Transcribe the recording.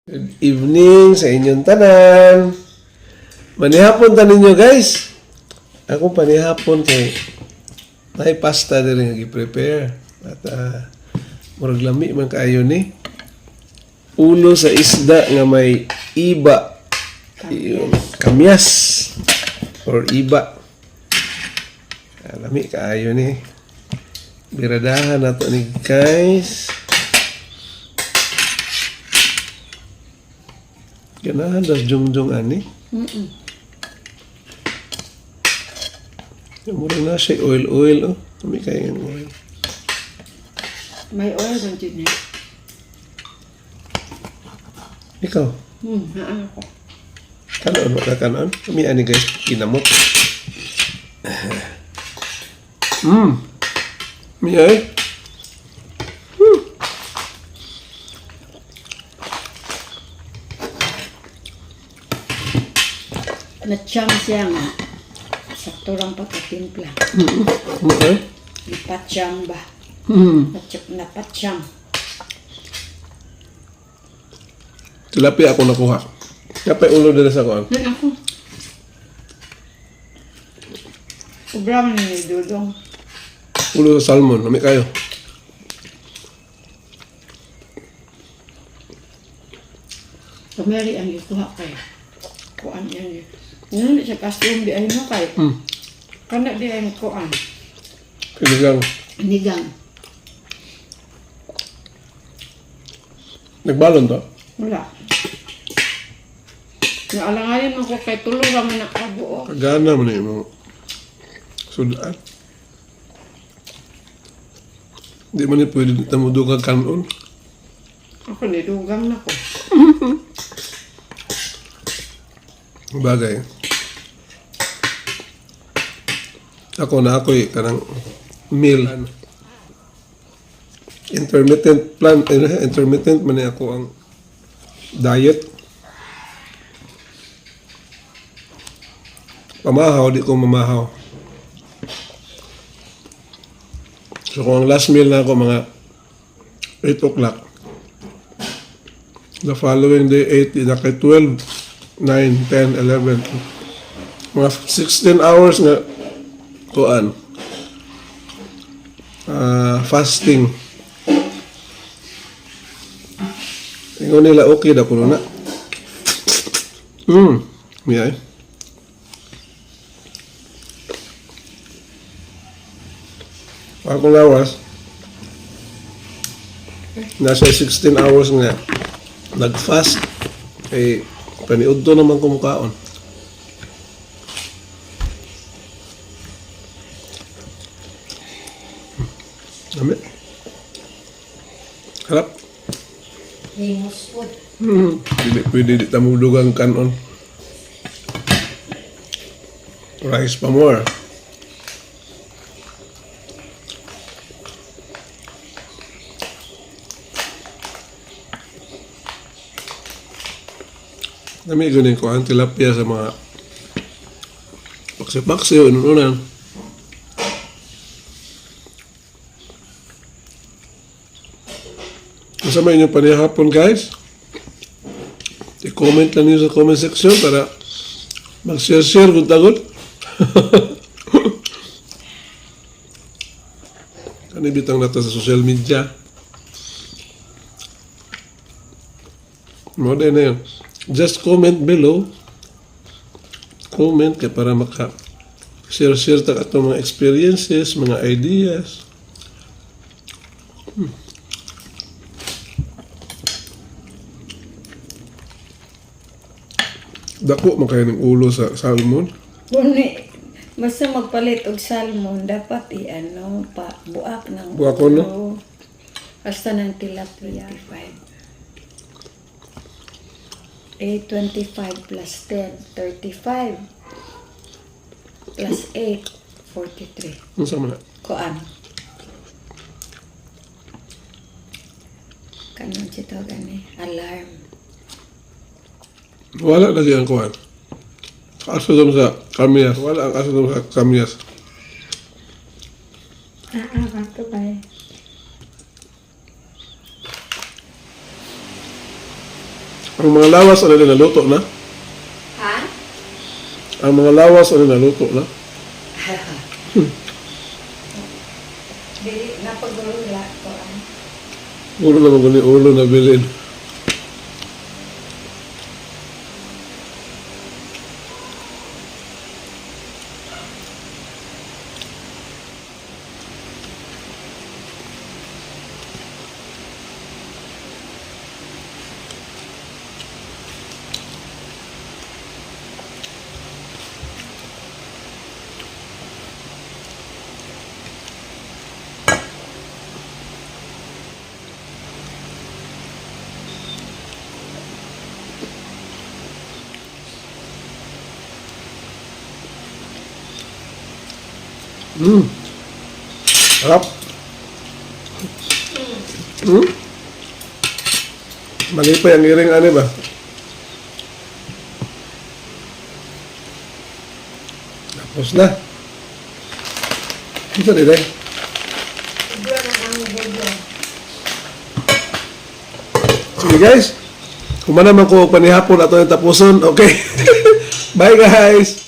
Good evening sa inyong tanan. Manihapon ta ninyo guys. Ako panihapon kay may pasta diri nga gi-prepare. At murag lami man kaayo ni. Ulo sa isda nga may iba. Kamyas. Or iba. Lami kaayo ni. Biradahan nato ni guys. Ganahan das jungjung ani. Mura na siya oil oh. Kami kaya ng oil. May oil doon din eh. Ikaw? Haan ako. Kanon ka kanon? Kami ani guys kinamot. Miyay. Natsyang siya nga. Sakto lang pagkatimpla. Okay. Ipatyang ba? Napatyang. Tilapia ako nakuha. Kapay ulo dala sa kuan. Yan ako. Sobra man ni Dudong. Ulo sa salmon, lami kayo. Kameri ang ikuha kayo. Kuan yan eh. Ano siya custom di ay mo kay. Kana di ay kuan. Pinigang. Nigang. Nagbalon to? Wala. Naalangayan mo ko kay tulong raman na kabuo. Kagana man mo. Sudan. Di man ni pwede tamudugan kanon. Ako nidugang na ko. Bagay. Ako na ako'y kanang meal. Intermittent man ako ang diet. Pamahaw, di ko mamahaw. So kung ang last meal na ako mga 8 o'clock. The following day 8, na kay 12, 9, 10, 11. Mga 16 hours nga kuan. Fasting. Ingon nila okay da kuno na. Miyay. Ako lawas. Nasa 16 hours nga nag-fast. Eh, paniudto naman kumukaon. Amin. Harap. Famous food. Pwede di tamudugang kanon. Rice pa more. Kami gunin ko ang tilapia sa mga paksi-paksi o inunan. Kasama inyong panihapon guys. I-comment lang niyo sa comment section para mag-share kung tagot. Kanibitang nato sa social media. Modern na yun. Just comment below. Comment kay para maka-share ta ato mga experiences, mga ideas. Dako man kayo ng ulo sa salmon. Kuni, basta magpalit og salmon, dapat i-ano, buak ng Buak ko, no? ulo. Basta ng tilapia. 825 plus 10, 35. Plus 8, 43. Ano sa mana? Kuan. Kanon siya gani? Alarm. Wala lagi ang kuhan. Kaso doon sa kamyas. Wala ang kaso doon sa kamyas. Bato ba eh. Ang mga lawas, ano na naluto na? Ha? Ang mga lawas, ano naluto na? Dili na pagulula ko. Ulo na maguni, ulo na bilin. Sarap. Malipay ang iring ani ba? Tapos na. Ito din eh. Sige guys. Kung man naman ko panihapon ato yung tapuson. Okay. Bye guys.